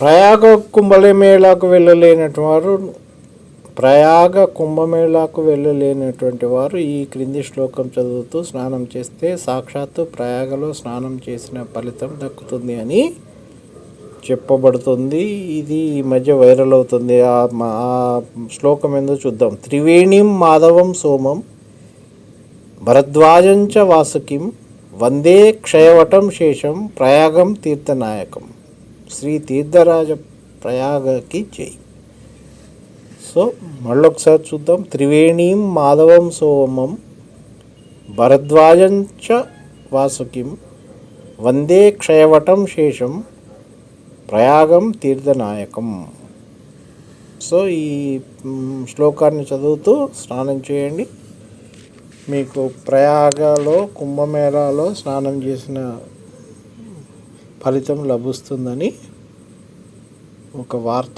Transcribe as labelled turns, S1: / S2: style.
S1: ప్రయాగ కుంభమేళాకు వెళ్ళలేనటువంటి వారు ఈ క్రింది శ్లోకం చదువుతూ స్నానం చేస్తే సాక్షాత్తు ప్రయాగలో స్నానం చేసిన ఫలితం దక్కుతుంది అని చెప్పబడుతుంది. ఇది ఈ మధ్య వైరల్ అవుతుంది. ఆ శ్లోకం ఏందో చూద్దాం. త్రివేణిం మాధవం సోమం భరద్వాజంచ వాసుకిం వందే క్షయవటం శేషం ప్రయాగం తీర్థనాయకం. శ్రీ తీర్థరాజ ప్రయాగకి జై. సో మళ్ళొకసారి చూద్దాం. త్రివేణీం మాధవం సోమం భరద్వాజంచ వాసుకిం వందే క్షయవటం శేషం ప్రయాగం తీర్థనాయకం. సో ఈ శ్లోకాన్ని చదువుతూ స్నానం చేయండి. మీకు ప్రయాగలో కుంభమేళాలో స్నానం చేసిన ఫలితం లభిస్తుందని ఒక వార్త.